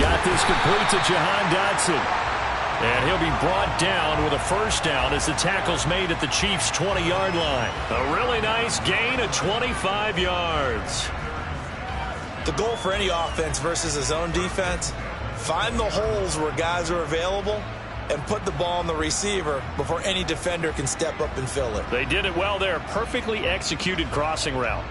Got this complete to Jahan Dotson. And he'll be brought down with a first down as the tackle's made at the Chiefs' 20-yard line. A really nice gain of 25 yards. The goal for any offense versus his own defense, find the holes where guys are available and put the ball on the receiver before any defender can step up and fill it. They did it well there. Perfectly executed crossing route.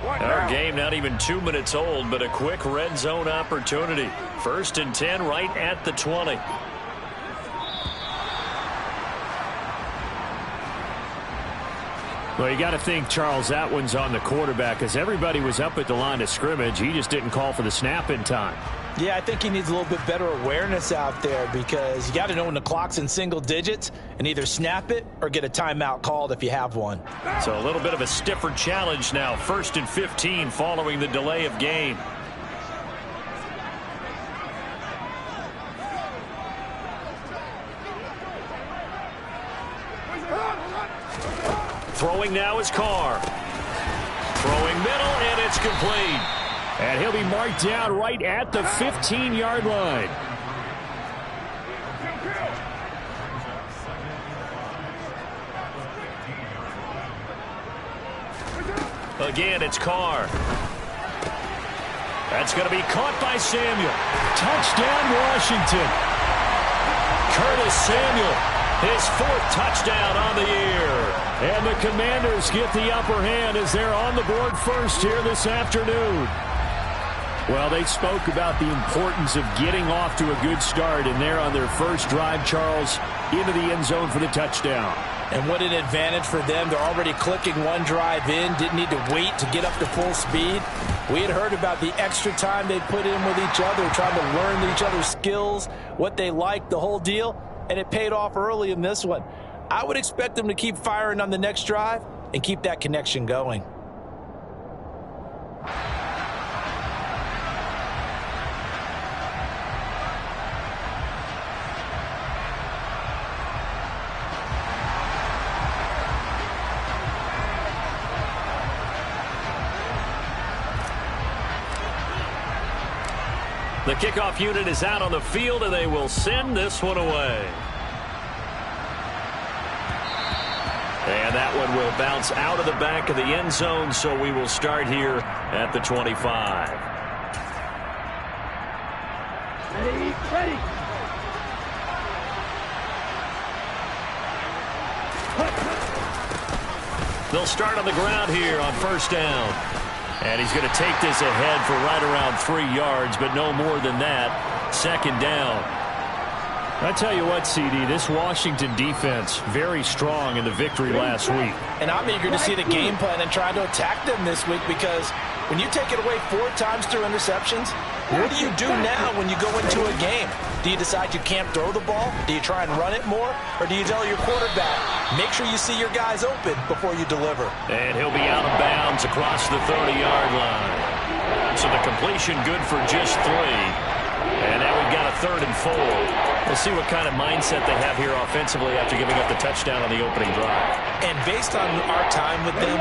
Our game not even 2 minutes old, but a quick red zone opportunity. 1st and 10 right at the 20. Well, you got to think, Charles, that one's on the quarterback as everybody was up at the line of scrimmage. He just didn't call for the snap in time. Yeah, I think he needs a little bit better awareness out there because you got to know when the clock's in single digits and either snap it or get a timeout called if you have one. So a little bit of a stiffer challenge now. 1st and 15 following the delay of game. Throwing now is Carr. Throwing middle, and it's complete. And he'll be marked down right at the 15-yard line. Again, it's Carr. That's going to be caught by Samuel. Touchdown, Washington. Curtis Samuel, his 4th touchdown on the year. And the Commanders get the upper hand as they're on the board first here this afternoon. Well, they spoke about the importance of getting off to a good start, and they're on their first drive, Charles, into the end zone for the touchdown. And what an advantage for them. They're already clicking one drive in, didn't need to wait to get up to full speed. We had heard about the extra time they put in with each other, trying to learn each other's skills, what they liked, the whole deal, and it paid off early in this one. I would expect them to keep firing on the next drive and keep that connection going. The kickoff unit is out on the field, and they will send this one away. And that one will bounce out of the back of the end zone, so we will start here at the 25. Ready. They'll start on the ground here on first down. And he's going to take this ahead for right around 3 yards, but no more than that. 2nd down. I tell you what, CD, this Washington defense, very strong in the victory last week. And I'm eager to see the game plan and try to attack them this week because when you take it away 4 times through interceptions, what do you do now when you go into a game? Do you decide you can't throw the ball? Do you try and run it more? Or do you tell your quarterback, make sure you see your guys open before you deliver? And he'll be out of bounds across the 30-yard line. So the completion good for just 3. And now we've got a 3rd and 4. We'll see what kind of mindset they have here offensively after giving up the touchdown on the opening drive. And based on our time with them,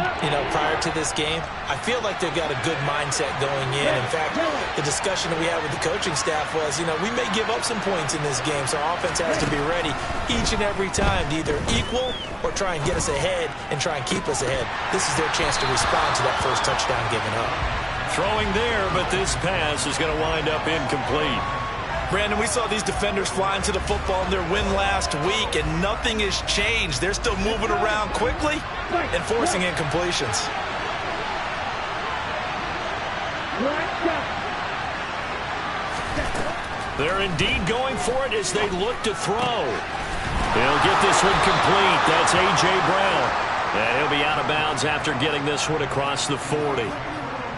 prior to this game, I feel like they've got a good mindset going in. In fact, the discussion that we had with the coaching staff was, we may give up some points in this game, so our offense has to be ready each and every time to either equal or try and get us ahead and try and keep us ahead. This is their chance to respond to that first touchdown given up. Throwing there, but this pass is going to wind up incomplete. Brandon, we saw these defenders flying to the football in their win last week, and nothing has changed. They're still moving around quickly and forcing incompletions. They're indeed going for it as they look to throw. They'll get this one complete. That's A.J. Brown. And he'll be out of bounds after getting this one across the 40.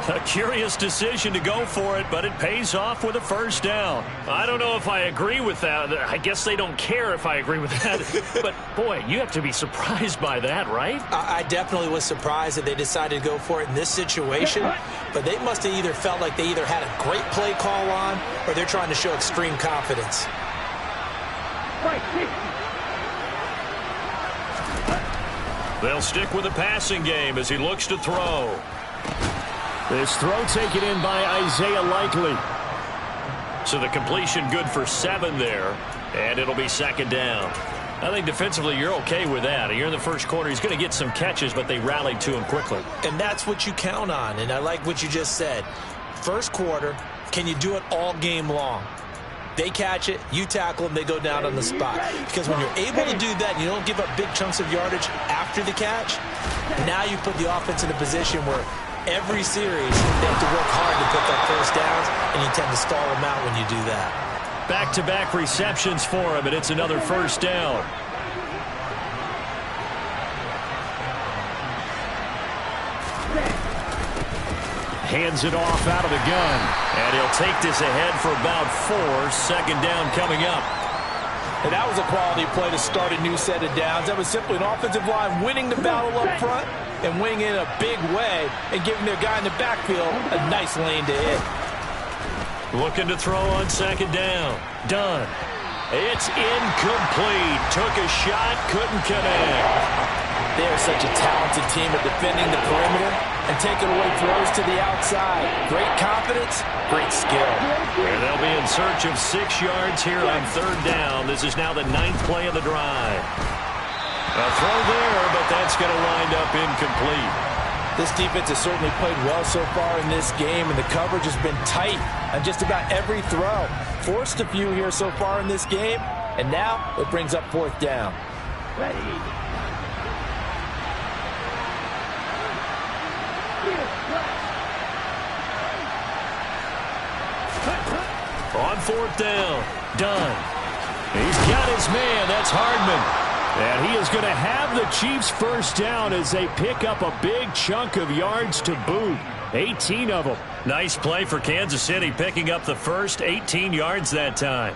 A curious decision to go for it, but it pays off with a first down. I don't know if I agree with that. I guess they don't care if I agree with that. But, boy, you have to be surprised by that, right? I definitely was surprised that they decided to go for it in this situation. But they must have either felt like they either had a great play call on or they're trying to show extreme confidence. They'll stick with the passing game as he looks to throw. This throw taken in by Isaiah Likely. So the completion good for 7 there, and it'll be 2nd down. I think defensively you're okay with that. Here in the first quarter, he's going to get some catches, but they rallied to him quickly. And that's what you count on, and I like what you just said. First quarter, can you do it all game long? They catch it, you tackle them, they go down on the spot. Because when you're able to do that, you don't give up big chunks of yardage after the catch, now you put the offense in a position where every series they have to work hard to pick up first downs, and you tend to stall them out when you do that. Back-to-back receptions for him, and it's another first down. Hands it off out of the gun, and he'll take this ahead for about 4. 2nd down coming up. And that was a quality play to start a new set of downs. That was simply an offensive line winning the battle up front and winning in a big way and giving their guy in the backfield a nice lane to hit. Looking to throw on 2nd down. Done. It's incomplete. Took a shot, couldn't connect. They are such a talented team at defending the perimeter and taking away throws to the outside. Great confidence, great skill. And they'll be in search of 6 yards here on 3rd down. This is now the 9th play of the drive. A throw there, but that's going to wind up incomplete. This defense has certainly played well so far in this game, and the coverage has been tight on just about every throw. Forced a few here so far in this game, and now it brings up 4th down. Ready. On 4th down, done. He's got his man, that's Hardman. And he is going to have the Chiefs first down as they pick up a big chunk of yards to boot. 18 of them. Nice play for Kansas City, picking up the first 18 yards that time.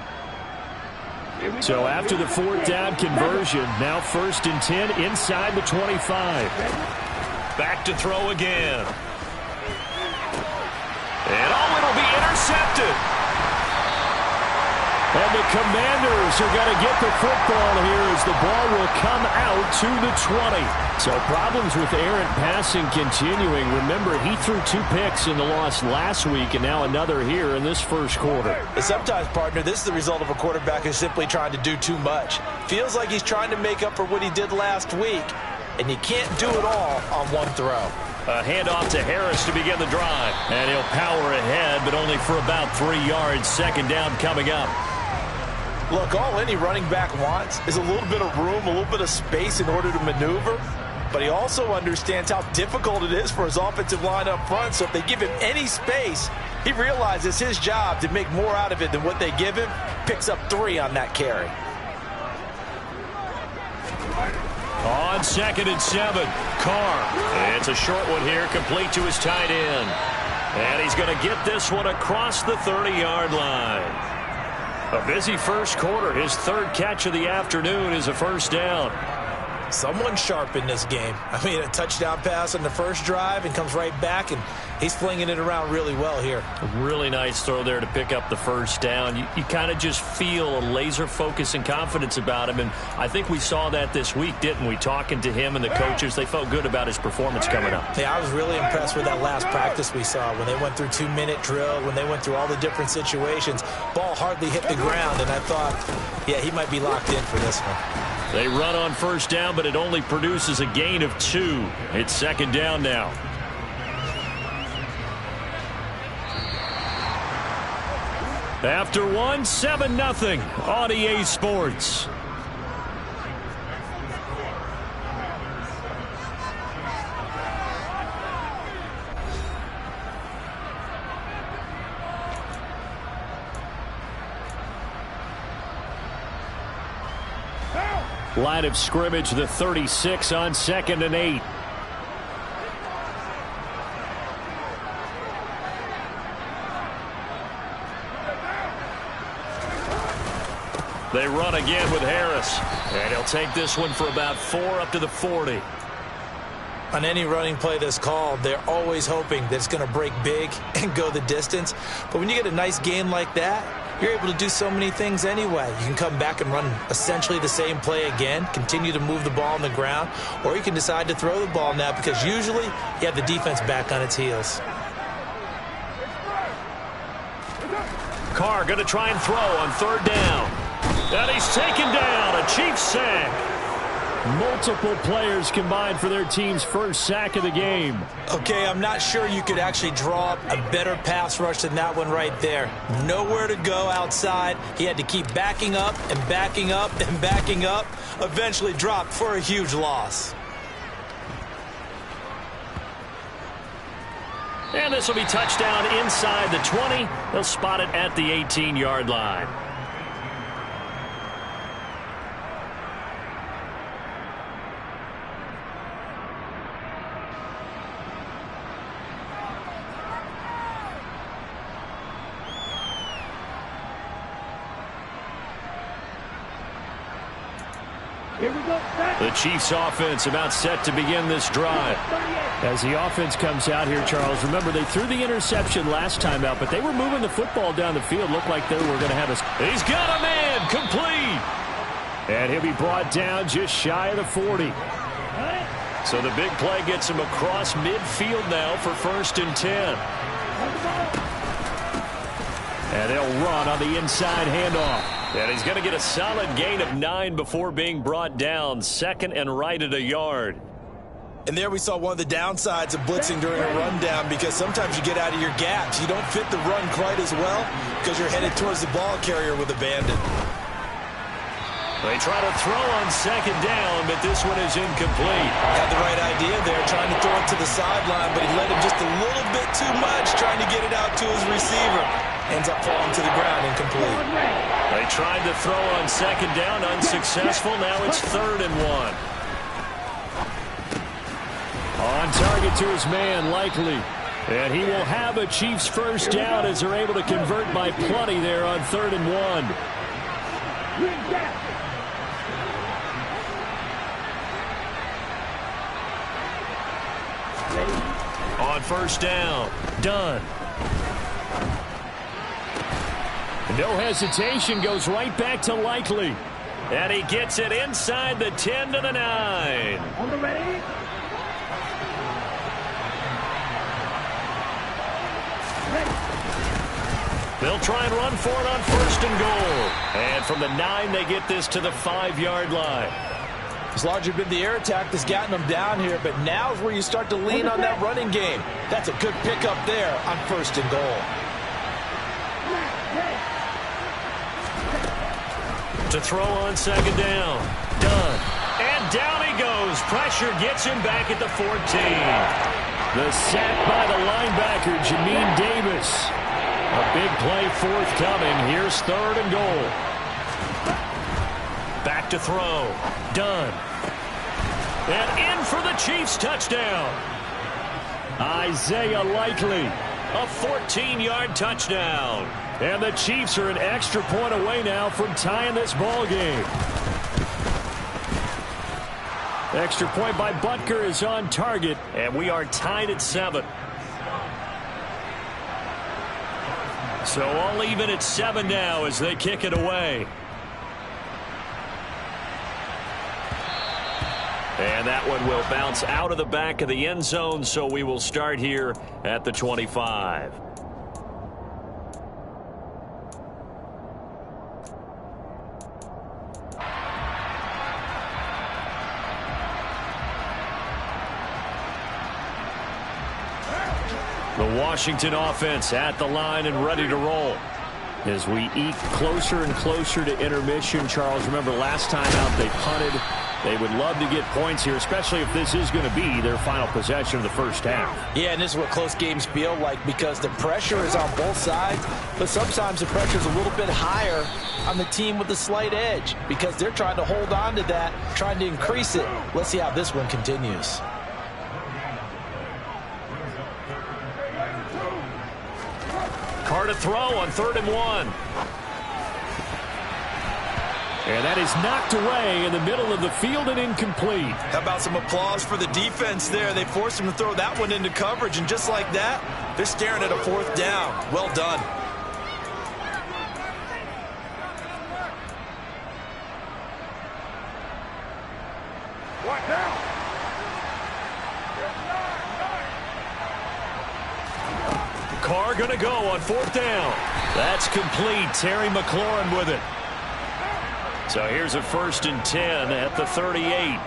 So after the 4th down conversion, now 1st and 10 inside the 25. Back to throw again. And it'll be intercepted. And the Commanders are going to get the football here as the ball will come out to the 20. So problems with errant passing continuing. Remember, he threw 2 picks in the loss last week and now another here in this first quarter. And sometimes, partner, this is the result of a quarterback who's simply trying to do too much. Feels like he's trying to make up for what he did last week, and you can't do it all on one throw. A handoff to Harris to begin the drive. And he'll power ahead, but only for about 3 yards. 2nd down coming up. Look, all any running back wants is a little bit of room, a little bit of space in order to maneuver. But he also understands how difficult it is for his offensive line up front. So if they give him any space, he realizes his job to make more out of it than what they give him. Picks up 3 on that carry. On 2nd and 7, Carr. It's a short one here, complete to his tight end. And he's going to get this one across the 30-yard line. A busy first quarter. His 3rd catch of the afternoon is a first down. Someone sharp in this game. I mean, a touchdown pass on the first drive and comes right back, and he's flinging it around really well here. A really nice throw there to pick up the first down. You kind of just feel a laser focus and confidence about him, and I think we saw that this week, didn't we? Talking to him and the coaches, they felt good about his performance coming up. Yeah, I was really impressed with that last practice we saw when they went through 2-minute drill, when they went through all the different situations. Ball hardly hit the ground, and I thought, yeah, he might be locked in for this one. They run on first down, but it only produces a gain of 2. It's 2nd down now. After 1, 7-0 on EA Sports. Line of scrimmage, the 36 on 2nd and 8. They run again with Harris. And he'll take this one for about 4 up to the 40. On any running play that's called, they're always hoping that it's going to break big and go the distance. But when you get a nice gain like that, you're able to do so many things anyway. You can come back and run essentially the same play again, continue to move the ball on the ground, or you can decide to throw the ball now because usually you have the defense back on its heels. Carr going to try and throw on 3rd down. And he's taken down. A Chiefs sack. Multiple players combined for their team's first sack of the game. Okay, I'm not sure you could actually draw up a better pass rush than that one right there. Nowhere to go outside. He had to keep backing up and backing up and backing up. Eventually dropped for a huge loss. And this will be touchdown inside the 20. They'll spot it at the 18-yard line. Here we go. The Chiefs offense about set to begin this drive. As the offense comes out here, Charles, remember they threw the interception last time out, but they were moving the football down the field. Looked like they were going to have a... He's got a man, complete. And he'll be brought down just shy of the 40. So the big play gets him across midfield now for 1st and 10. And they'll run on the inside handoff. And he's going to get a solid gain of 9 before being brought down. 2nd and right at a yard. And there we saw one of the downsides of blitzing during a rundown because sometimes you get out of your gaps. You don't fit the run quite as well because you're headed towards the ball carrier with abandon. They try to throw on 2nd down, but this one is incomplete. Had the right idea there, trying to throw it to the sideline, but he led him just a little bit too much, trying to get it out to his receiver. Ends up falling to the ground, incomplete. They tried to throw on 2nd down, unsuccessful. Now it's 3rd and 1. On target to his man, Likely. And he will have a Chiefs first down as they're able to convert by plenty there on 3rd and 1. On 1st down, done. No hesitation, goes right back to Likely. And he gets it inside the 10 to the 9. On the ready. They'll try and run for it on 1st and goal. And from the 9, they get this to the 5-yard line. It's largely been the air attack that's gotten them down here, but now is where you start to lean on that running game. That's a good pickup there on 1st and goal. To throw on 2nd down. Done. And down he goes. Pressure gets him back at the 14. The sack by the linebacker, Jamin Davis. A big play forthcoming. Here's 3rd and goal. Back to throw. Done. And in for the Chiefs touchdown. Isaiah Likely. A 14-yard touchdown. And the Chiefs are an extra point away now from tying this ball game. Extra point by Butker is on target, and we are tied at 7. So all even at 7 now as they kick it away. And that one will bounce out of the back of the end zone, so we will start here at the 25. The Washington offense at the line and ready to roll. As we eke closer and closer to intermission, Charles, remember last time out they punted. They would love to get points here, especially if this is going to be their final possession of the first half. Yeah, and this is what close games feel like because the pressure is on both sides, but sometimes the pressure is a little bit higher on the team with the slight edge because they're trying to hold on to that, trying to increase it. Let's see how this one continues. Carr to throw on 3rd and 1. And that is knocked away in the middle of the field and incomplete. How about some applause for the defense there? They forced him to throw that one into coverage, and just like that, they're staring at a 4th down. Well done. Carr going to go on 4th down. That's complete. Terry McLaurin with it. So here's a 1st and 10 at the 38.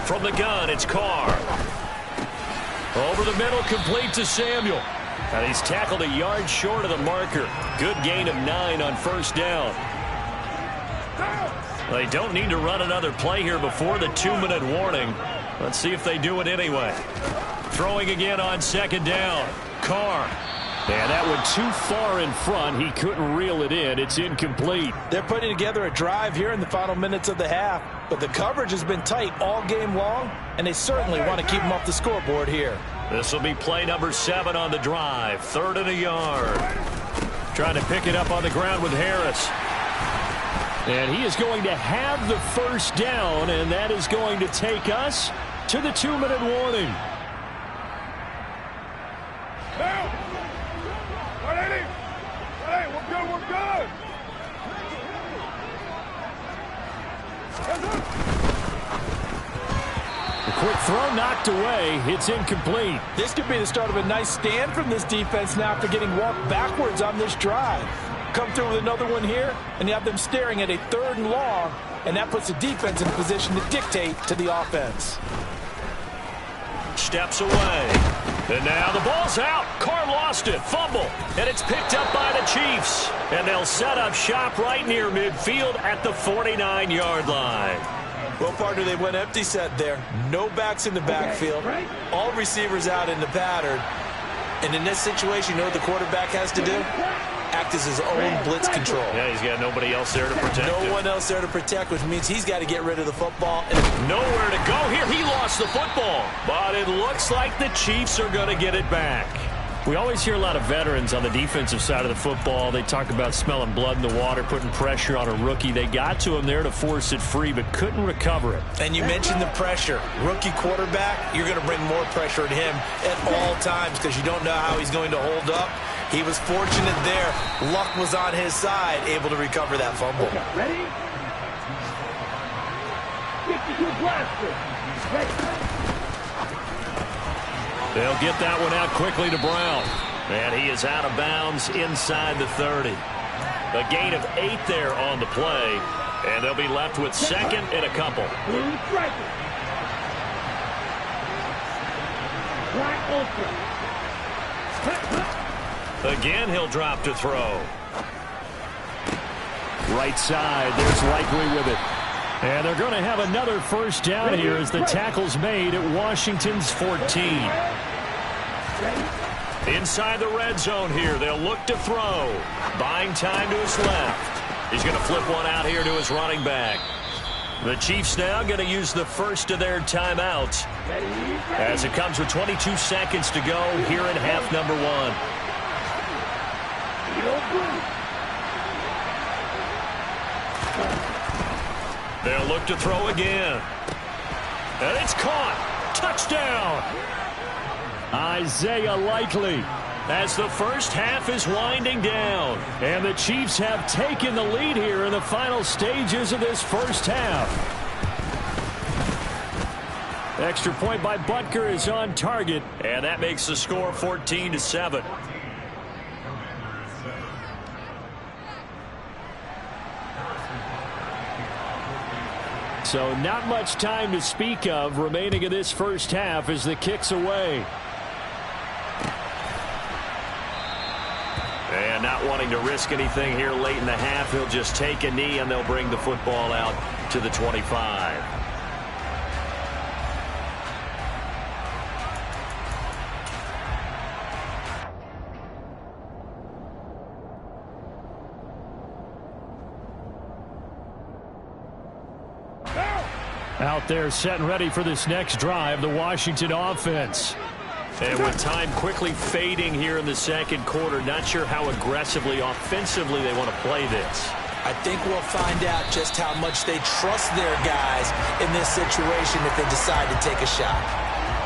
From the gun, it's Carr. Over the middle, complete to Samuel. And he's tackled a yard short of the marker. Good gain of 9 on 1st down. They don't need to run another play here before the 2-minute warning. Let's see if they do it anyway. Throwing again on 2nd down. Carr. And that one too far in front. He couldn't reel it in. It's incomplete. They're putting together a drive here in the final minutes of the half. But the coverage has been tight all game long, and they certainly want to keep them off the scoreboard here. This will be play number 7 on the drive. 3rd and a yard. Trying to pick it up on the ground with Harris. And he is going to have the 1st down, and that is going to take us to the 2-minute warning. Now! We're good! The quick throw knocked away. It's incomplete. This could be the start of a nice stand from this defense now after getting walked backwards on this drive. Come through with another one here, and you have them staring at a 3rd and long, and that puts the defense in a position to dictate to the offense. Steps away. And now the ball's out. Carr lost it. Fumble. And it's picked up by the Chiefs. And they'll set up shop right near midfield at the 49-yard line. Well, partner, they went empty set there. No backs in the backfield. All receivers out in the pattern. And in this situation, you know what the quarterback has to do? Act as his own blitz control. Yeah, he's got nobody else there to protect him. No one else there to protect, which means he's got to get rid of the football. Nowhere to go here. He lost the football. But it looks like the Chiefs are going to get it back. We always hear a lot of veterans on the defensive side of the football. They talk about smelling blood in the water, putting pressure on a rookie. They got to him there to force it free, but couldn't recover it. And you mentioned the pressure. Rookie quarterback, you're going to bring more pressure at him at all times because you don't know how he's going to hold up. He was fortunate there. Luck was on his side, able to recover that fumble. Okay, ready? Get your blaster. Ready? They'll get that one out quickly to Brown. And he is out of bounds inside the 30. A gain of 8 there on the play. And they'll be left with 2nd and a couple. Again, he'll drop to throw. Right side, there's Likely with it. And they're going to have another 1st down here as the tackle's made at Washington's 14. Inside the red zone here, they'll look to throw. Buying time to his left. He's going to flip one out here to his running back. The Chiefs now going to use the first of their timeouts as it comes with 22 seconds to go here in half number 1. They'll look to throw again. And it's caught. Touchdown. Isaiah Likely as the first half is winding down. And the Chiefs have taken the lead here in the final stages of this first half. Extra point by Butker is on target. And that makes the score 14-7. So not much time to speak of remaining in this first half as the kick's away. And not wanting to risk anything here late in the half, he'll just take a knee and they'll bring the football out to the 25. Out there set and ready for this next drive, the Washington offense. And with time quickly fading here in the second quarter, not sure how aggressively, offensively they want to play this. I think we'll find out just how much they trust their guys in this situation if they decide to take a shot.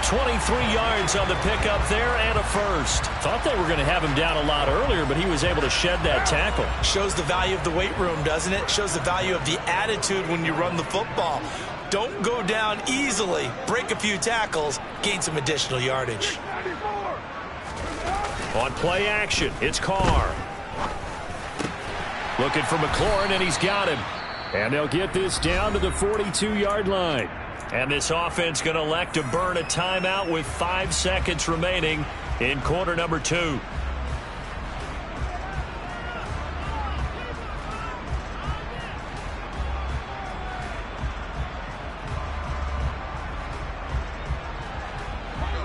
23 yards on the pickup there and a first. Thought they were going to have him down a lot earlier, but he was able to shed that tackle. Shows the value of the weight room, doesn't it? Shows the value of the attitude when you run the football. Don't go down easily. Break a few tackles, gain some additional yardage. On play action, it's Carr. Looking for McLaurin, and he's got him. And they'll get this down to the 42-yard line. And this offense going to elect to burn a timeout with 5 seconds remaining in quarter number 2.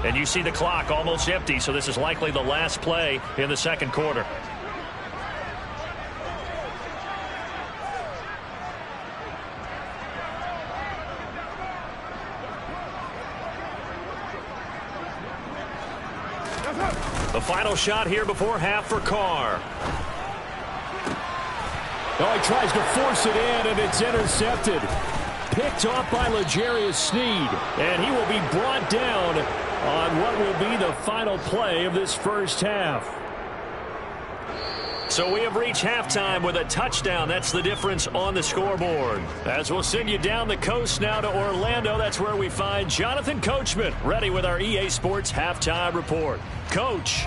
And you see the clock almost empty, so this is likely the last play in the second quarter. The final shot here before half for Carr. Oh, he tries to force it in, and it's intercepted. Picked off by L'Jarius Sneed, and he will be brought down on what will be the final play of this first half. So we have reached halftime with a touchdown. That's the difference on the scoreboard. As we'll send you down the coast now to Orlando, that's where we find Jonathan Coachman ready with our EA Sports Halftime Report. Coach.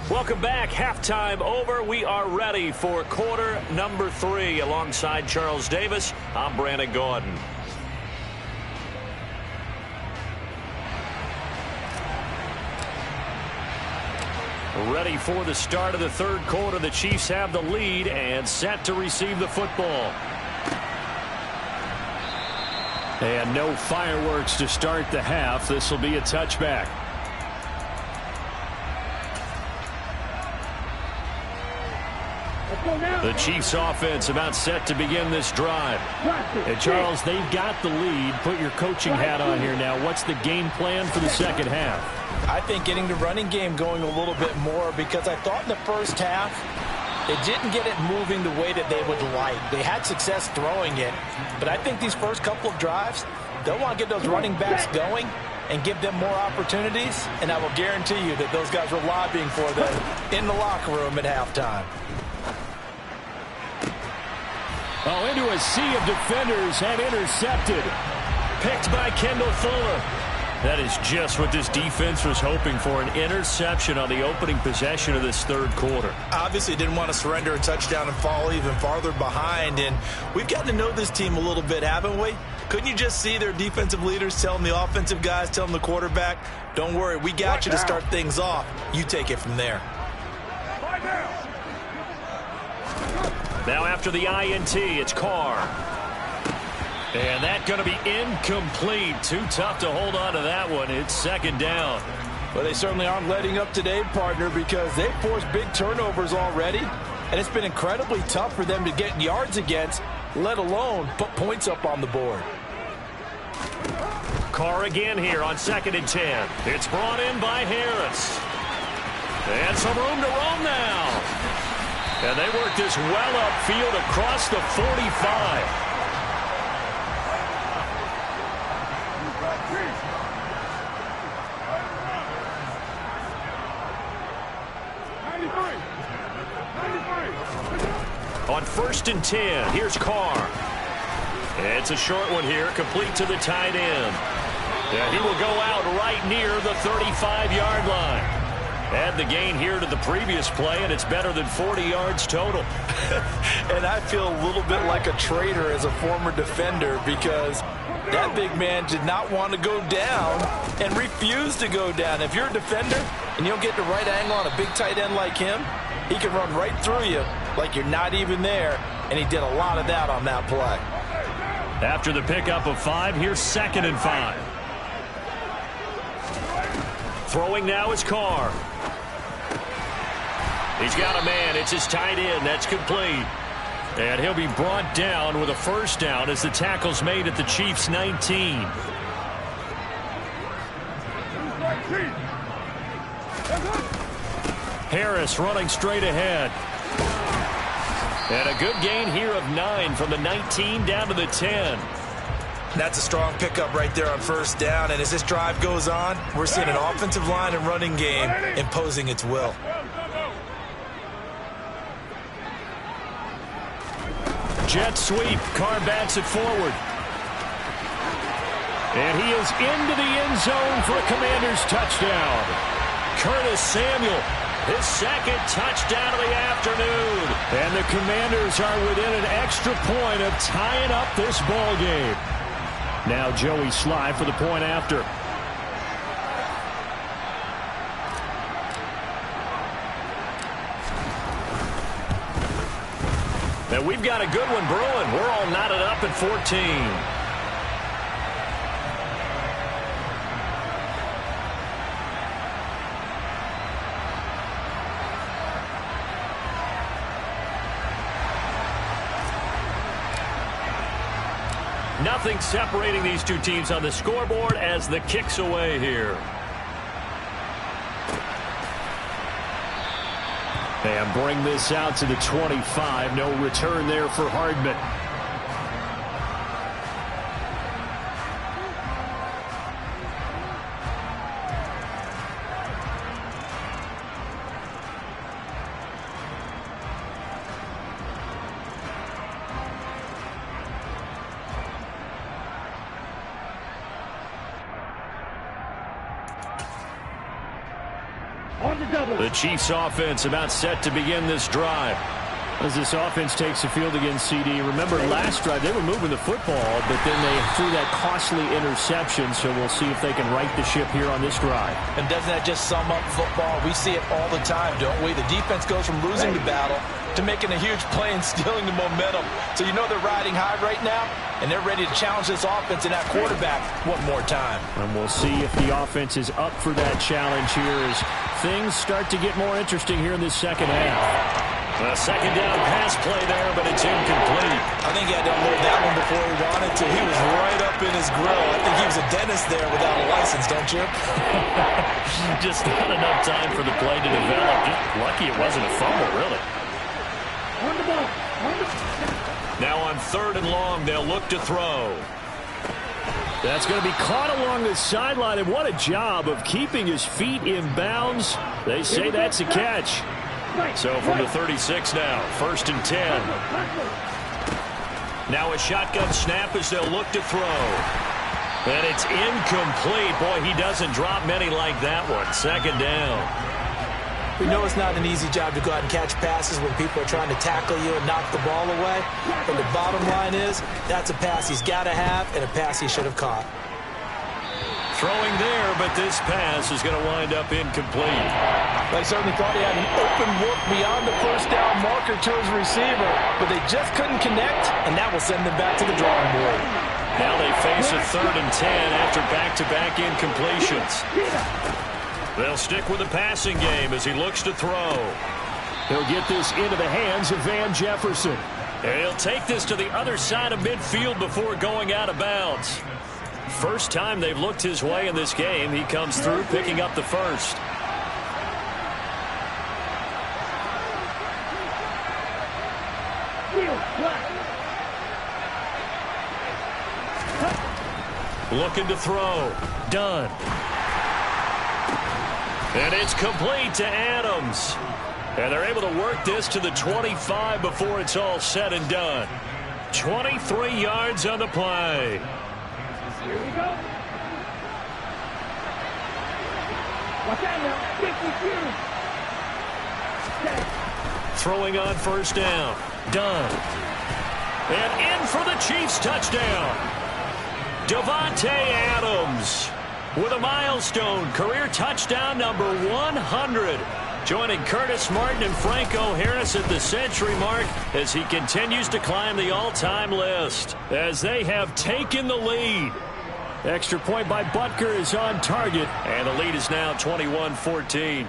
Welcome back. Halftime over. We are ready for quarter number 3. Alongside Charles Davis, I'm Brandon Gordon. Ready for the start of the third quarter. The Chiefs have the lead and set to receive the football. And no fireworks to start the half. This will be a touchback. The Chiefs offense about set to begin this drive. And Charles, they've got the lead. Put your coaching hat on here now. What's the game plan for the second half? I think getting the running game going a little bit more, because I thought in the first half they didn't get it moving the way that they would like. They had success throwing it, but I think these first couple of drives, they'll want to get those running backs going and give them more opportunities, and I will guarantee you that those guys were lobbying for them in the locker room at halftime. Oh, into a sea of defenders and intercepted. Picked by Kendall Fuller. That is just what this defense was hoping for, an interception on the opening possession of this third quarter. Obviously didn't want to surrender a touchdown and fall even farther behind, and we've gotten to know this team a little bit, haven't we? Couldn't you just see their defensive leaders telling the offensive guys, telling the quarterback, don't worry, we got you to start things off. You take it from there. Now after the INT, it's Carr. And that's going to be incomplete. Too tough to hold on to that one. It's second down. Well, they certainly aren't letting up today, partner, because they've forced big turnovers already. And it's been incredibly tough for them to get yards against, let alone put points up on the board. Carr again here on 2nd and 10. It's brought in by Harris. And some room to roam now. And they work this well upfield across the 45. On 1st and 10, here's Carr. It's a short one here, complete to the tight end. And he will go out right near the 35-yard line. Add the gain here to the previous play, and it's better than 40 yards total. And I feel a little bit like a traitor as a former defender, because that big man did not want to go down and refused to go down. If you're a defender and you don't get the right angle on a big tight end like him, he can run right through you like you're not even there, and he did a lot of that on that play. After the pickup of 5, here's 2nd and 5. Throwing now is Carr. He's got a man. It's his tight end. That's complete. And he'll be brought down with a first down as the tackle's made at the Chiefs' 19. Harris running straight ahead. And a good gain here of 9 from the 19 down to the 10. That's a strong pickup right there on first down. And as this drive goes on, we're seeing an offensive line and running game imposing its will. Jet sweep. Carr bats it forward. And he is into the end zone for a Commanders touchdown. Curtis Samuel, his second touchdown of the afternoon. And the Commanders are within an extra point of tying up this ball game. Now Joey Sly for the point after. And we've got a good one brewing. We're all knotted up at 14. Nothing separating these two teams on the scoreboard as the kick's away here. And bring this out to the 25. No return there for Hardman. The Chiefs offense about set to begin this drive. As this offense takes the field against CD. Remember last drive they were moving the football, but then they threw that costly interception, so we'll see if they can right the ship here on this drive. And doesn't that just sum up football? We see it all the time, don't we? The defense goes from losing the battle to making a huge play and stealing the momentum. So you know they're riding high right now, and they're ready to challenge this offense and that quarterback one more time. And we'll see if the offense is up for that challenge here as things start to get more interesting here in this second half. A second down pass play there, but it's incomplete. I think he had to unload that one before he wanted to. He was right up in his grill. I think he was a dentist there without a license, don't you? Just not enough time for the play to develop. Just lucky it wasn't a fumble, really. Now on 3rd and long, they'll look to throw. That's going to be caught along the sideline, and what a job of keeping his feet in bounds. They say that's a catch. So from the 36 now, 1st and 10. Now a shotgun snap as they'll look to throw. And it's incomplete. Boy, he doesn't drop many like that one. 2nd down. We know it's not an easy job to go out and catch passes when people are trying to tackle you and knock the ball away. But the bottom line is, that's a pass he's got to have and a pass he should have caught. Throwing there, but this pass is going to wind up incomplete. They certainly thought he had an open look beyond the first down marker to his receiver, but they just couldn't connect, and that will send them back to the drawing board. Now they face a 3rd and 10 after back-to-back incompletions. They'll stick with the passing game as he looks to throw. He'll get this into the hands of Van Jefferson. And he'll take this to the other side of midfield before going out of bounds. First time they've looked his way in this game. He comes through picking up the first. Looking to throw. Done. And it's complete to Adams. And they're able to work this to the 25 before it's all said and done. 23 yards on the play. Here we go. Watch out now. Stick with you. Throwing on 1st down. Done. And in for the Chiefs touchdown. Davante Adams with a milestone career touchdown number 100. Joining Curtis Martin and Franco Harris at the century mark as he continues to climb the all-time list. As they have taken the lead. Extra point by Butker is on target, and the lead is now 21-14.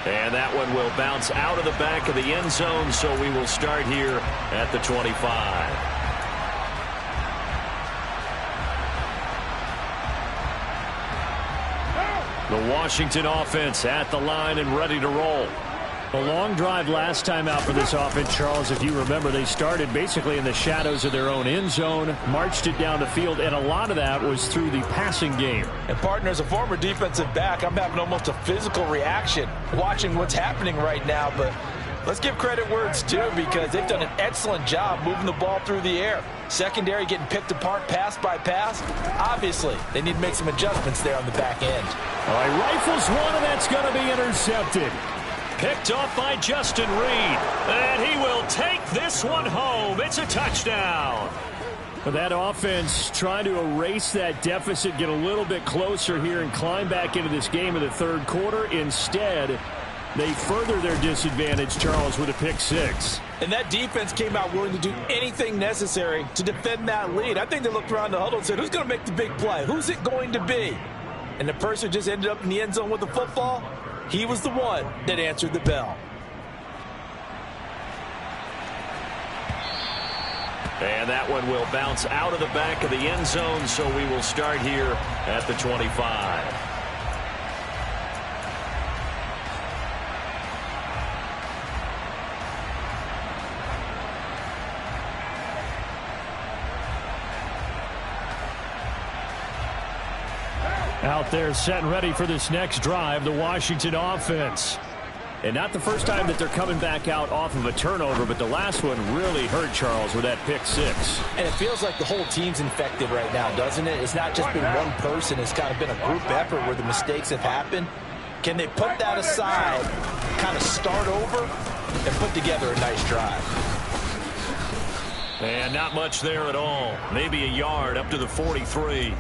And that one will bounce out of the back of the end zone, so we will start here at the 25. The Washington offense at the line and ready to roll. A long drive last time out for this offense, Charles. If you remember, they started basically in the shadows of their own end zone, marched it down the field, and a lot of that was through the passing game. And, partner, as a former defensive back, I'm having almost a physical reaction watching what's happening right now. But let's give credit where it's due, because they've done an excellent job moving the ball through the air. Secondary getting picked apart pass by pass. Obviously, they need to make some adjustments there on the back end. All right, rifles one, and that's going to be intercepted. Picked off by Justin Reed, and he will take this one home. It's a touchdown. But that offense trying to erase that deficit, get a little bit closer here, and climb back into this game in the third quarter. Instead, they further their disadvantage, Charles, with a pick six. And that defense came out willing to do anything necessary to defend that lead. I think they looked around the huddle and said, who's going to make the big play? Who's it going to be? And the person just ended up in the end zone with the football. He was the one that answered the bell. And that one will bounce out of the back of the end zone, so we will start here at the 25. Out there set and ready for this next drive, the Washington offense. And not the first time that they're coming back out off of a turnover, but the last one really hurt, Charles, with that pick six. And it feels like the whole team's infected right now, doesn't it? It's not just been one person. It's kind of been a group effort where the mistakes have happened. Can they put that aside, kind of start over, and put together a nice drive? And not much there at all. Maybe a yard up to the 43.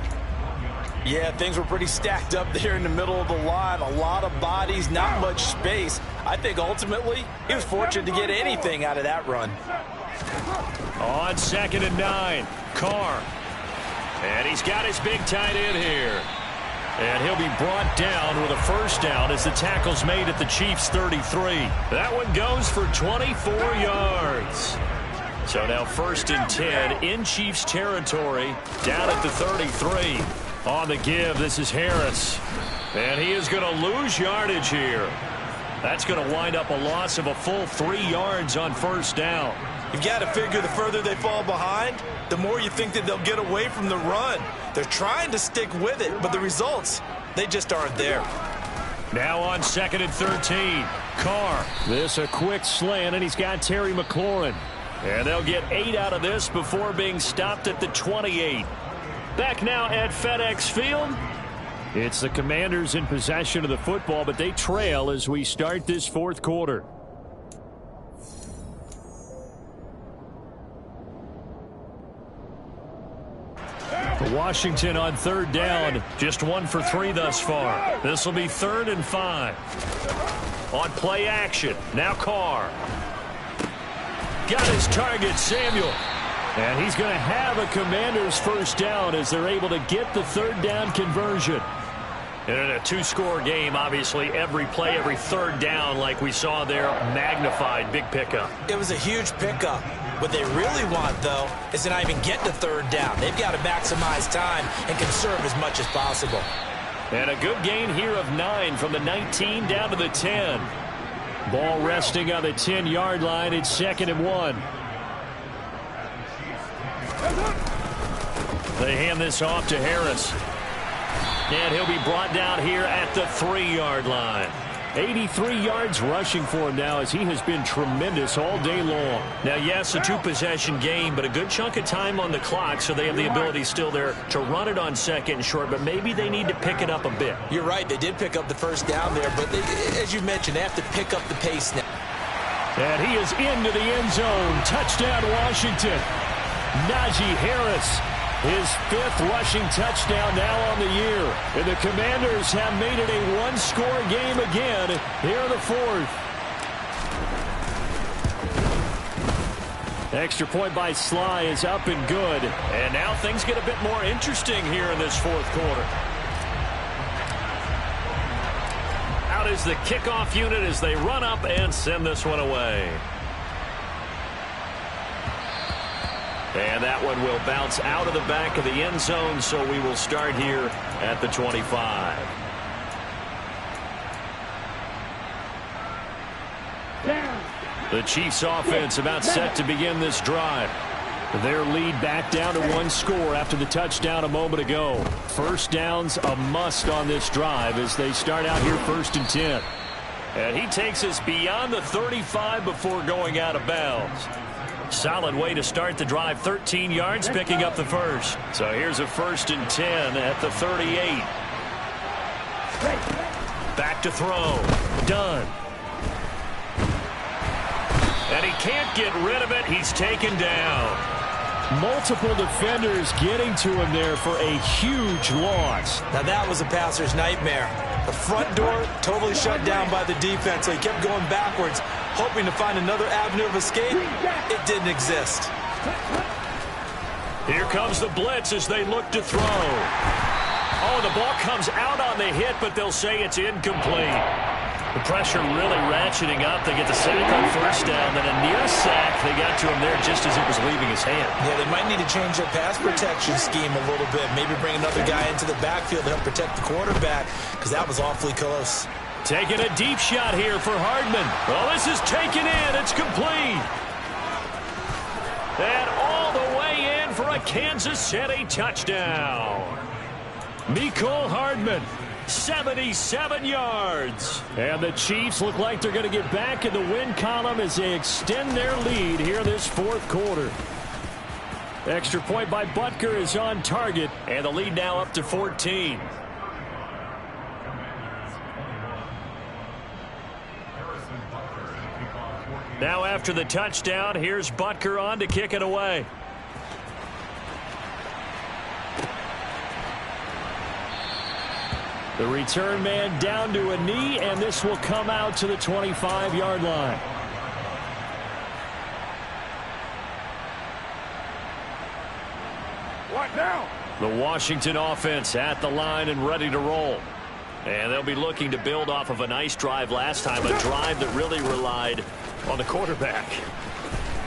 Yeah, things were pretty stacked up there in the middle of the line. A lot of bodies, not much space. I think ultimately he was fortunate to get anything out of that run. On 2nd and 9, Carr. And he's got his big tight end here. And he'll be brought down with a first down as the tackle's made at the Chiefs' 33. That one goes for 24 yards. So now 1st and 10 in Chiefs territory, down at the 33. On the give, this is Harris. And he is going to lose yardage here. That's going to wind up a loss of a full 3 yards on first down. You've got to figure the further they fall behind, the more you think that they'll get away from the run. They're trying to stick with it, but the results, they just aren't there. Now on 2nd and 13, Carr. This a quick slant, and he's got Terry McLaurin. And they'll get 8 out of this before being stopped at the 28. Back now at FedEx Field. It's the Commanders in possession of the football, but they trail as we start this fourth quarter. Washington on 3rd down, just 1 for 3 thus far. This will be 3rd and 5. On play action, now Carr. Got his target, Samuel. And he's going to have a Commanders first down as they're able to get the 3rd down conversion. And in a 2-score game, obviously, every play, every 3rd down, like we saw there, magnified, big pickup. It was a huge pickup. What they really want, though, is to not even get to 3rd down. They've got to maximize time and conserve as much as possible. And a good gain here of 9 from the 19 down to the 10. Ball resting on the 10-yard line. It's 2nd and 1. They hand this off to Harris. And he'll be brought down here at the 3-yard line. 83 yards rushing for him now as he has been tremendous all day long. Now, yes, a 2-possession game, but a good chunk of time on the clock, so they have the ability still there to run it on 2nd and short, but maybe they need to pick it up a bit. You're right. They did pick up the first down there, but as you mentioned, they have to pick up the pace now. And he is into the end zone. Touchdown, Washington. Najee Harris, his 5th rushing touchdown now on the year. And the Commanders have made it a 1-score game again here in the 4th. Extra point by Sly is up and good. And now things get a bit more interesting here in this 4th quarter. Out is the kickoff unit as they run up and send this one away. And that one will bounce out of the back of the end zone, so we will start here at the 25. The Chiefs offense about set to begin this drive. Their lead back down to one score after the touchdown a moment ago. First down's a must on this drive as they start out here 1st and 10. And he takes us beyond the 35 before going out of bounds. Solid way to start the drive. 13 yards, picking up the first. So here's a 1st and 10 at the 38. Back to throw. Done. And he can't get rid of it. He's taken down. Multiple defenders getting to him there for a huge loss. Now that was a passer's nightmare. The front door totally shut down by the defense, so he kept going backwards, hoping to find another avenue of escape. It didn't exist. Here comes the blitz as they look to throw. Oh, the ball comes out on the hit, but they'll say it's incomplete. The pressure really ratcheting up. They get the sack on 1st down, then a near sack. They got to him there just as it was leaving his hand. Yeah, they might need to change their pass protection scheme a little bit. Maybe bring another guy into the backfield to help protect the quarterback, because that was awfully close. Taking a deep shot here for Hardman. Well, this is taken in. It's complete. And all the way in for a Kansas City touchdown. Mecole Hardman. 77 yards. And the Chiefs look like they're going to get back in the win column as they extend their lead here this 4th quarter. Extra point by Butker is on target, and the lead now up to 14. Now after the touchdown, here's Butker on to kick it away. The return man down to a knee, and this will come out to the 25-yard line. What now? The Washington offense at the line and ready to roll. And they'll be looking to build off of a nice drive last time, a drive that really relied on the quarterback.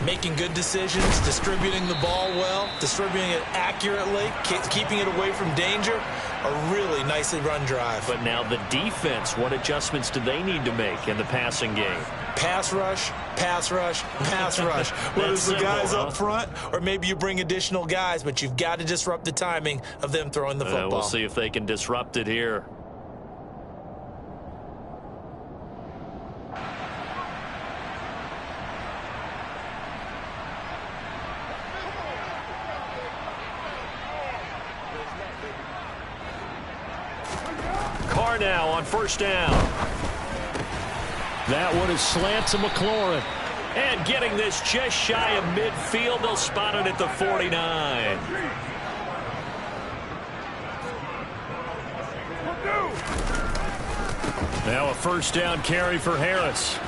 Making good decisions, distributing the ball well, distributing it accurately, keeping it away from danger. A really nicely run drive. But now the defense, what adjustments do they need to make in the passing game? Pass rush, pass rush, pass rush. Whether it's the guys up front or maybe you bring additional guys, but you've got to disrupt the timing of them throwing the football. We'll see if they can disrupt it here. Now on 1st down. That one is slant to McLaurin. And getting this just shy of midfield. They'll spot it at the 49. Now a 1st down carry for Harris.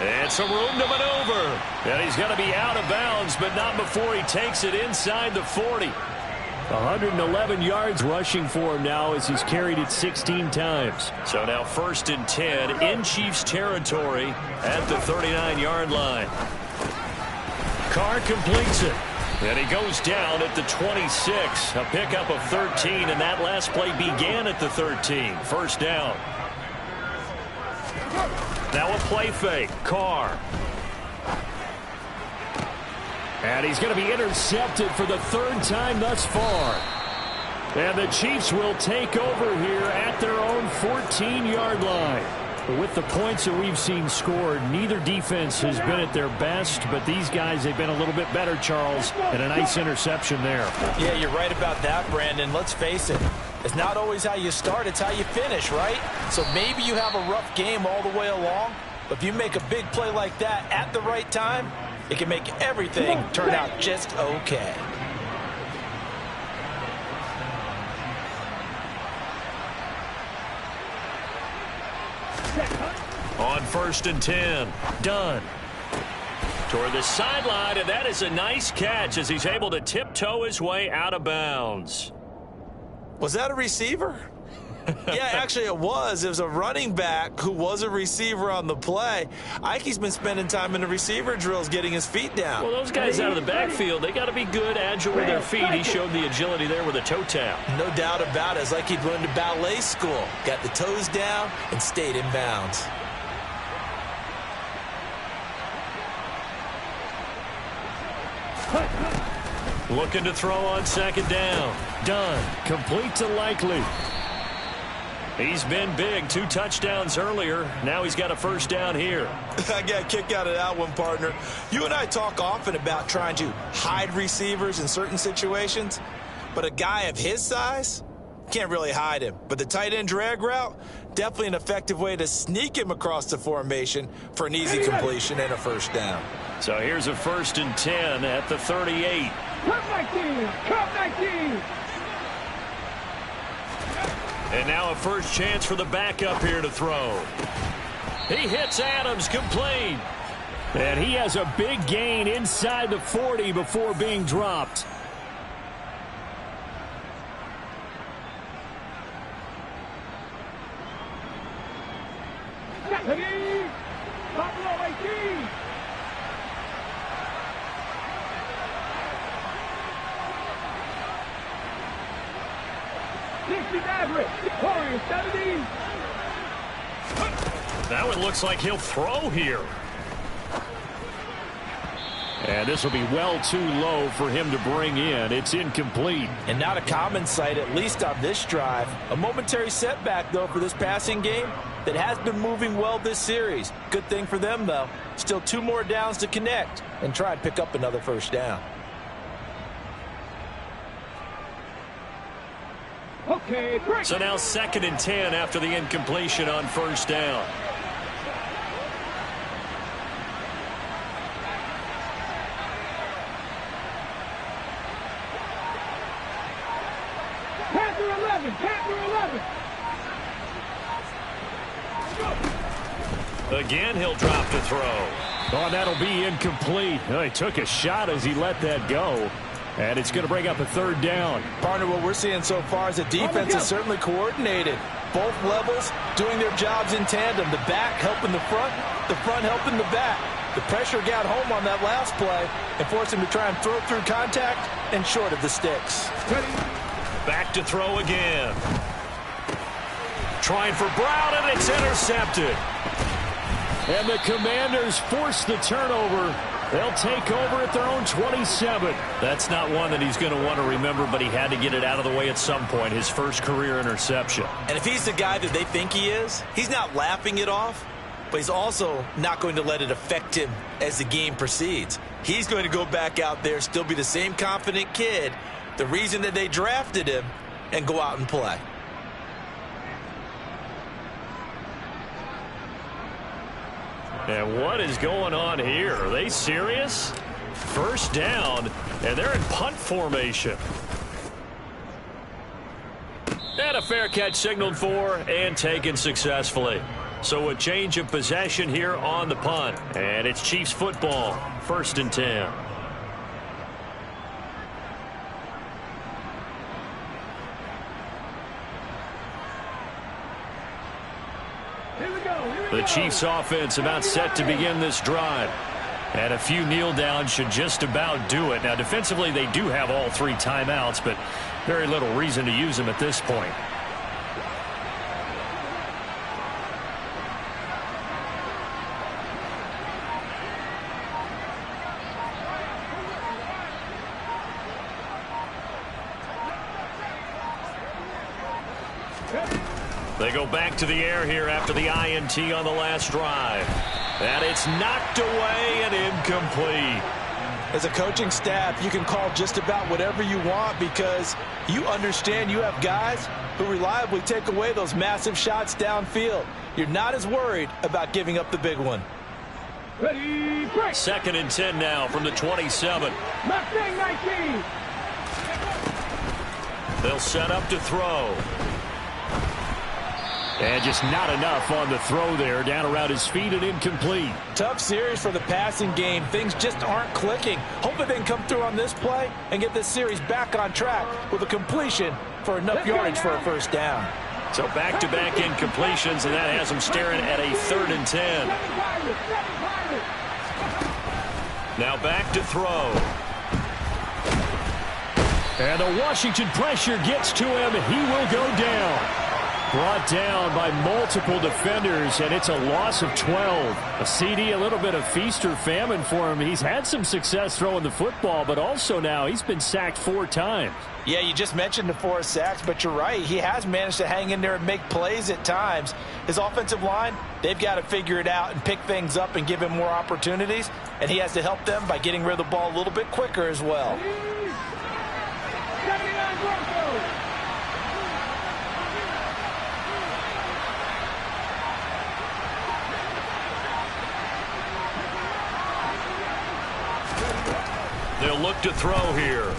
And some room to maneuver. And he's going to be out of bounds, but not before he takes it inside the 40. 111 yards rushing for him now as he's carried it 16 times. So now 1st and 10 in Chiefs territory at the 39-yard line. Carr completes it. And he goes down at the 26. A pickup of 13, and that last play began at the 13. 1st down. Now a play fake. Carr. And he's going to be intercepted for the 3rd time thus far. And the Chiefs will take over here at their own 14-yard line. With the points that we've seen scored, neither defense has been at their best, but these guys, they've been a little bit better, Charles, and a nice interception there. Yeah, you're right about that, Brandon. Let's face it. It's not always how you start, it's how you finish, right? So maybe you have a rough game all the way along, but if you make a big play like that at the right time, it can make everything turn out just okay. On 1st and 10, Dunn. Toward the sideline, and that is a nice catch as he's able to tiptoe his way out of bounds. Was that a receiver? Yeah, actually it was. It was a running back who was a receiver on the play. Ike's been spending time in the receiver drills getting his feet down. Well, those guys out of the backfield, they got to be good, agile with their feet. He showed the agility there with a toe tap. No doubt about it. It's like he'd run to ballet school. Got the toes down and stayed in bounds. Looking to throw on second down. Done. Complete to Likely. He's been big. 2 touchdowns earlier. Now he's got a first down here. I got a kick out of that one, partner. You and I talk often about trying to hide receivers in certain situations, but a guy of his size can't really hide him. But the tight end drag route, definitely an effective way to sneak him across the formation for an easy completion and a first down. So here's a 1st and 10 at the 38. Come 19! Come 19! And now a first chance for the backup here to throw. He hits Adams, complete. And he has a big gain inside the 40 before being dropped. Buffalo 18! Warriors 17. Now it looks like he'll throw here. And this will be well too low for him to bring in. It's incomplete. And not a common sight, at least on this drive. A momentary setback, though, for this passing game that has been moving well this series. Good thing for them, though. Still 2 more downs to connect and try and pick up another first down. Okay, break. So now 2nd and 10 after the incompletion on first down. Panther 11, Panther 11. Again, he'll drop to throw. Oh, that'll be incomplete. Oh, he took a shot as he let that go. And it's going to bring up a 3rd down. Partner, what we're seeing so far is the defense is certainly coordinated. Both levels doing their jobs in tandem. The back helping the front helping the back. The pressure got home on that last play and forced him to try and throw through contact and short of the sticks. Back to throw again. Trying for Brown, and it's intercepted. And the Commanders force the turnover. They'll take over at their own 27. That's not one that he's going to want to remember, but he had to get it out of the way at some point, his first career interception. And if he's the guy that they think he is, he's not laughing it off, but he's also not going to let it affect him as the game proceeds. He's going to go back out there, still be the same confident kid, the reason that they drafted him, and go out and play. And what is going on here? Are they serious? First down, and they're in punt formation. And a fair catch signaled for and taken successfully. So a change of possession here on the punt. And it's Chiefs football, 1st and 10. The Chiefs offense about set to begin this drive. And a few kneel downs should just about do it. Now defensively they do have all 3 timeouts, but very little reason to use them at this point. They go back to the air here after the INT on the last drive. And it's knocked away and incomplete. As a coaching staff, you can call just about whatever you want because you understand you have guys who reliably take away those massive shots downfield. You're not as worried about giving up the big one. Ready, break. 2nd and 10 now from the 27. Mustang 19. They'll set up to throw. And just not enough on the throw there. Down around his feet and incomplete. Tough series for the passing game. Things just aren't clicking. Hopefully they can come through on this play and get this series back on track with a completion for enough yardage for a first down. So back-to-back incompletions, and that has them staring at a 3rd and 10. Now back to throw. And the Washington pressure gets to him. He will go down. Brought down by multiple defenders, and it's a loss of 12. A CD, a little bit of feast or famine for him. He's had some success throwing the football, but also now he's been sacked 4 times. Yeah, you just mentioned the 4 sacks, but you're right. He has managed to hang in there and make plays at times. His offensive line, they've got to figure it out and pick things up and give him more opportunities, and he has to help them by getting rid of the ball a little bit quicker as well. They'll look to throw here.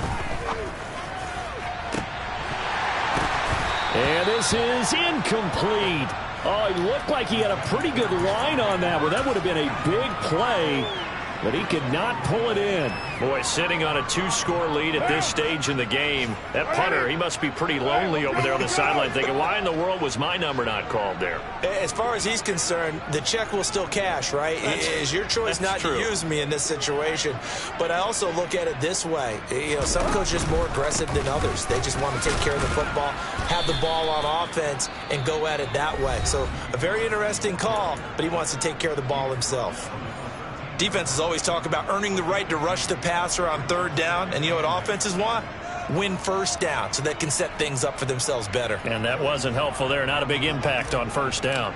And this is incomplete. Oh, he looked like he had a pretty good line on that one. That would have been a big play, but he could not pull it in. Boy, sitting on a 2-score lead at this stage in the game, that punter, he must be pretty lonely over there on the sideline thinking, why in the world was my number not called there? As far as he's concerned, the check will still cash, right? It is your choice not to use me in this situation. But I also look at it this way. You know, some coaches are more aggressive than others. They just want to take care of the football, have the ball on offense, and go at it that way. So a very interesting call, but he wants to take care of the ball himself. Defenses always talk about earning the right to rush the passer on 3rd down. And you know what offenses want? Win 1st down so they can set things up for themselves better. And that wasn't helpful there. Not a big impact on 1st down.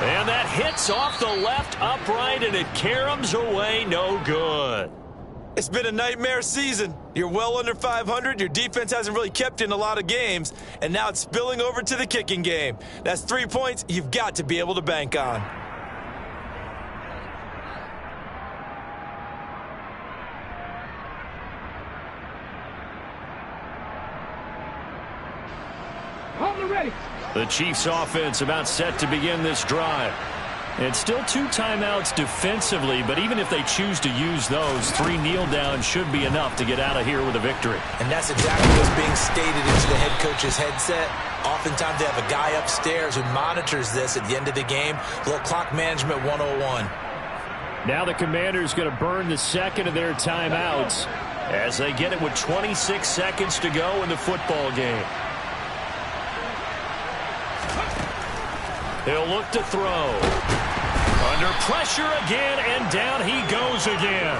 And that hits off the left upright, and it caroms away. No good. It's been a nightmare season. You're well under 500. Your defense hasn't really kept in a lot of games. And now it's spilling over to the kicking game. That's 3 points you've got to be able to bank on. The Chiefs offense about set to begin this drive. And still 2 timeouts defensively, but even if they choose to use those, 3 kneel downs should be enough to get out of here with a victory. And that's exactly what's being stated into the head coach's headset. Oftentimes they have a guy upstairs who monitors this at the end of the game. A little clock management 101. Now the Commanders going to burn the 2nd of their timeouts as they get it with 26 seconds to go in the football game. They'll look to throw. Under pressure again, and down he goes again.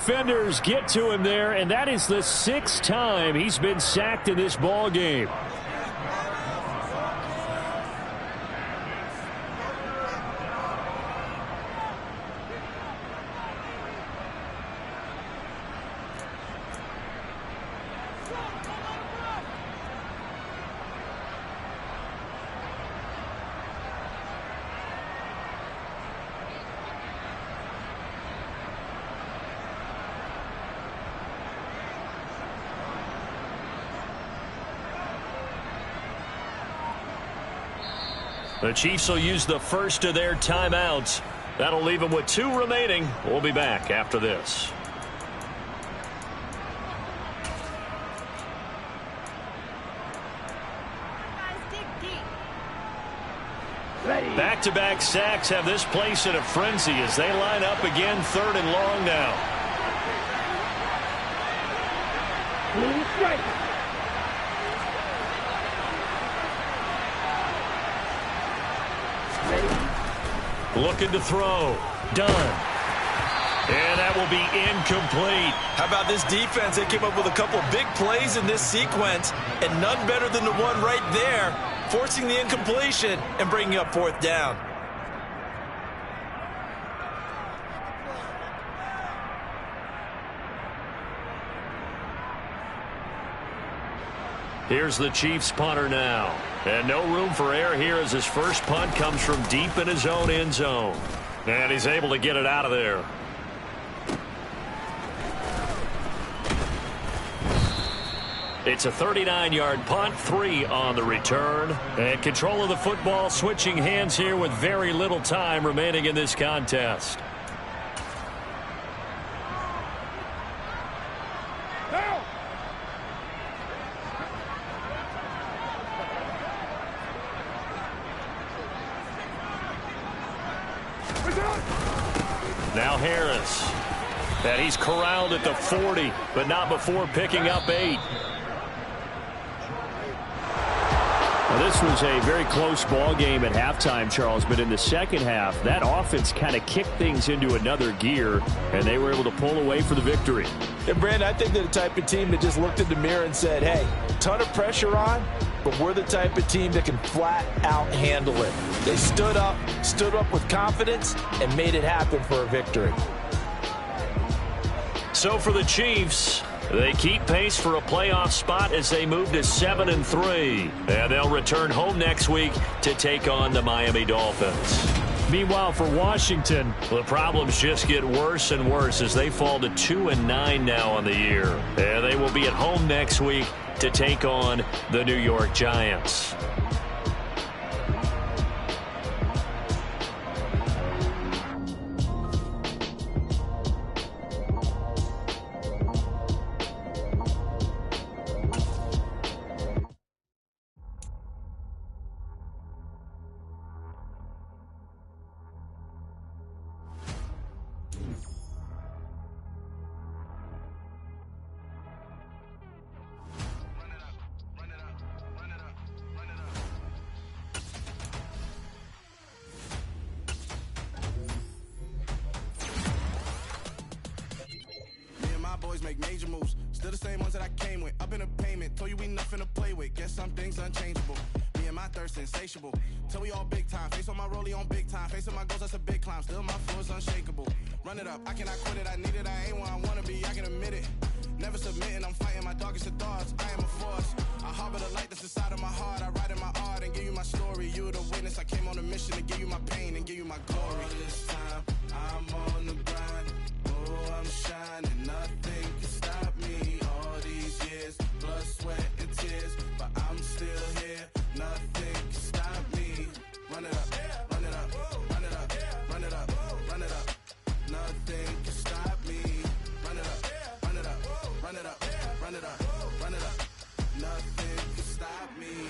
Defenders get to him there, and that is the 6th time he's been sacked in this ball game. The Chiefs will use the first of their timeouts. That'll leave them with 2 remaining. We'll be back after this. Back-to-back sacks have this place in a frenzy as they line up again 3rd and long now. Looking to throw. Done. And that will be incomplete. How about this defense? They came up with a couple of big plays in this sequence, and none better than the one right there, forcing the incompletion and bringing up 4th down. Here's the Chiefs punter now. And no room for error here as his first punt comes from deep in his own end zone. And he's able to get it out of there. It's a 39-yard punt, 3 on the return. And control of the football switching hands here with very little time remaining in this contest. Now Harris. And he's corralled at the 40, but not before picking up 8. Now, this was a very close ball game at halftime, Charles, but in the second half, that offense kind of kicked things into another gear, and they were able to pull away for the victory. And, Brandon, I think they're the type of team that just looked in the mirror and said, hey, ton of pressure on, but we're the type of team that can flat out handle it. They stood up with confidence, and made it happen for a victory. So for the Chiefs, they keep pace for a playoff spot as they move to 7-3. And they'll return home next week to take on the Miami Dolphins. Meanwhile, for Washington, the problems just get worse and worse as they fall to 2-9 now on the year. And they will be at home next week to take on the New York Giants. Make major moves, still the same ones that I came with. Up in a payment, told you we nothing to play with. Guess some things unchangeable. Me and my thirst insatiable. Till we all big time. Face on my rollie on big time. Face on my goals, that's a big climb. Still my floor is unshakable. Run it up, I cannot quit it. I need it, I ain't where I wanna be. I can admit it. Never submitting, I'm fighting my darkest of thoughts. I am a force. I harbor the light that's inside of my heart. I write in my art and give you my story. You the witness. I came on a mission to give you my pain and give you my glory. All this time, I'm on the grind. Oh, I'm shining. Nothing can stop me. All these years, blood, sweat, and tears. But I'm still here. Nothing can stop me. Run it up, run it up, run it up, run it up, run it up. Nothing can stop me. Run it up, run it up, run it up, run it up, run it up. Nothing can stop me.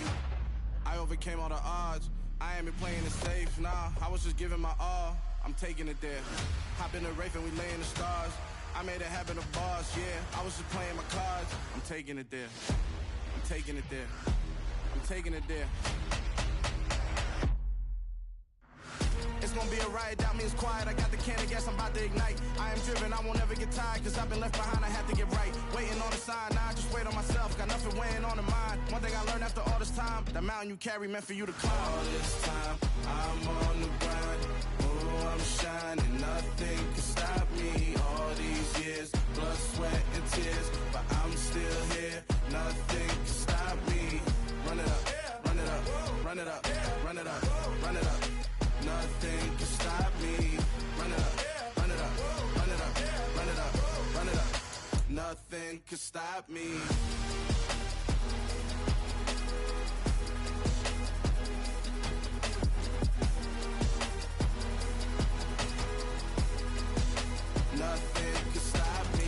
I overcame all the odds. I ain't been playing it safe, nah. I was just giving my all. I'm taking it there. Hop in the Wraith and we lay in the stars. I made it happen to bars, yeah. I was just playing my cards. I'm taking it there. I'm taking it there. I'm taking it there. It's gonna be a riot, doubt me it's quiet. I got the can of gas, I'm about to ignite. I am driven, I won't ever get tired, cause I've been left behind, I have to get right. Waiting on the sign, now I just wait on myself. Got nothing weighing on the mind. One thing I learned after all this time, the mountain you carry meant for you to climb. All this time, I'm on the grind. Oh, I'm shining, nothing can stop me. All these years, blood, sweat, and tears. But I'm still here, nothing can stop me. Run it up, run it up, run it up, run it up, run it up. Nothing can stop me. Run it up, run it up, run it up, run it up, run it up. Nothing can stop me. Nothing can stop me.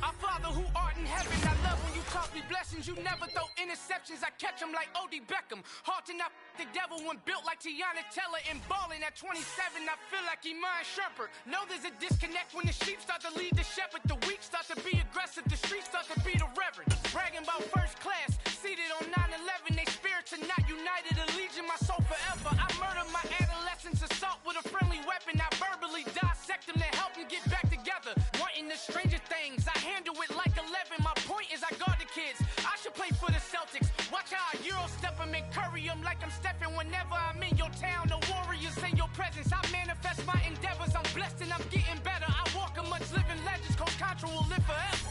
Our Father who art in heaven, I love when you talk me blessings. You never throw interceptions, I catch them like O.D. Beckham. Hard to not the devil when built like Tiana Teller. And balling at 27, I feel like Iman Shumpert. Know there's a disconnect when the sheep start to lead the shepherd. The weak start to be aggressive, the streets start to be the reverend. Bragging about first class, seated on 9/11, they spirits are not united. united allegiance, my soul forever. I murdered my adolescence, assault with a friendly weapon. I verbally dissect them to help them get back together. Wanting the stranger things, I handle it like 11. My point is I guard the kids. I should play for the Celtics. Watch how I Euro step them and curry them like I'm stepping whenever I'm in your town. The warriors in your presence. I manifest my endeavors. I'm blessed and I'm getting better. I walk amongst living legends. Coach Contra will live forever.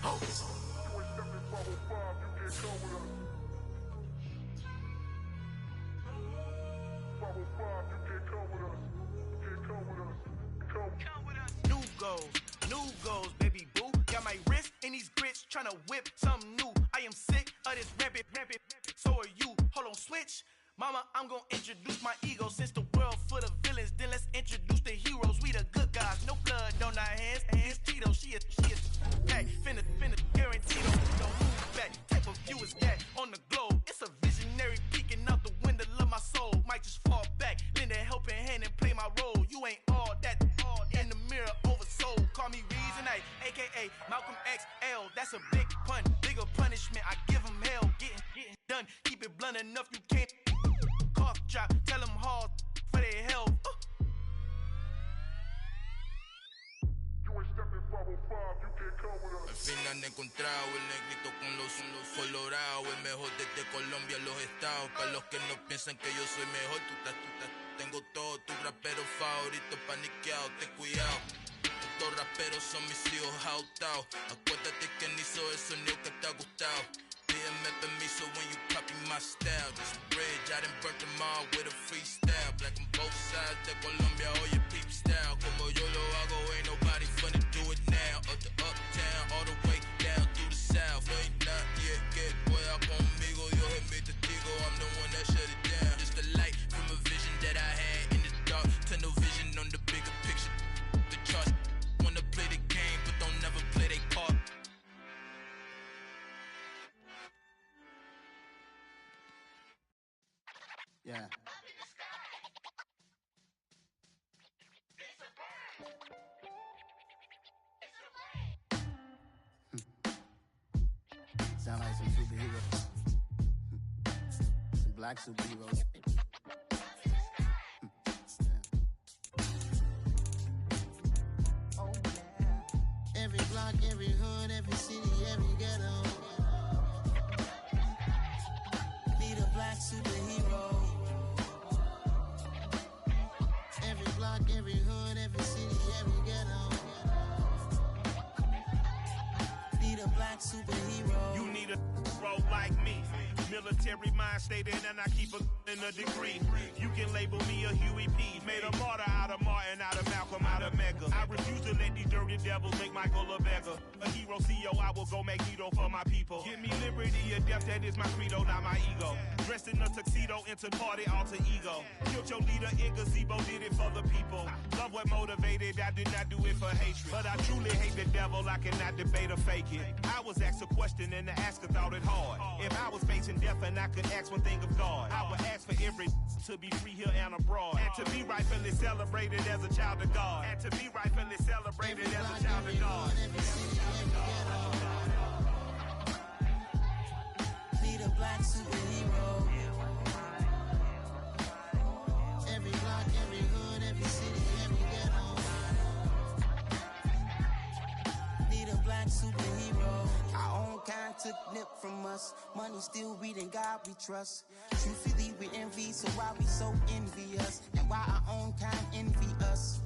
Oh. New goals, baby boo. Got my wrist in these grits, tryna whip something new. I am sick of this rampant. So are you. Hold on, switch. Mama, I'm gonna introduce my ego. Since the world full of villains, then let's introduce the heroes. We the good guys, no blood on our hands. It's Tito, she is back. Finna, guaranteed don't move back. Type of view is that on the globe. It's a visionary peeking out the window of my soul. Might just fall back, lend a helping hand and play my role. You ain't all that in the mirror oversold. Call me Reason A, aka Malcolm XL. That's a big pun, bigger punishment. I give him hell, getting done. Keep it blunt enough, you can't. Cough drop, tell them hard for their health. Al fin han encontrado el negrito con los colorados, el mejor desde Colombia, los estados. Para los que no piensan que yo soy mejor, tengo todos tus raperos favoritos paniqueados, ten cuidado. Estos raperos son mis hijos jautados. Acuérdate que ni hizo el sonido que te ha gustado. Pídeme permiso when you copy my style. This bridge, I done burnt them all with a freestyle. Black on both sides de Colombia, oye peep style. Como yo lo hago, ain't nobody finna do it now. Up to uptown, all the way down through the south. No hay nadie que pueda conmigo, Dios es mi testigo. I'm the one that shut it down. Just the light from a vision that I had in the dark. Tunnel vision on the bigger picture. The charts wanna play the game, but don't never play their part. Yeah. Sound like some superheroes. Some black superheroes. Oh, yeah. Every block, every hood, every city, every ghetto. Need a black superhero. Every block, every hood, every city, every ghetto. Need a black superhero. You need a role like me. Military mind stated, and I keep in a degree. You can label me a Huey P. Made a martyr out of Martin, out of Malcolm, out of Mega. I refuse to let these dirty devils make Michael a beggar. A hero CEO, I will go Magneto for my people. Give me liberty or death, that is my credo, not my ego. Dressed in a tuxedo, into party, alter ego. Killed your leader in gazebo, did it for the people. Love what motivated, I did not do it for hatred. But I truly hate the devil, I cannot debate or fake it. I was asked a question and the asker thought it hard. If I was facing death and I could ask one thing of God, I would ask for every to be free here and abroad. And to be rightfully celebrated as a child of God. And to be rightfully celebrated as a child of God. Need a black superhero. Every block, every hood, every city, every ghetto. Need a black superhero. Our own kind took nip from us. Money still reading, God we trust. Truthfully we envy, so why we so envious? And why our own kind envy us?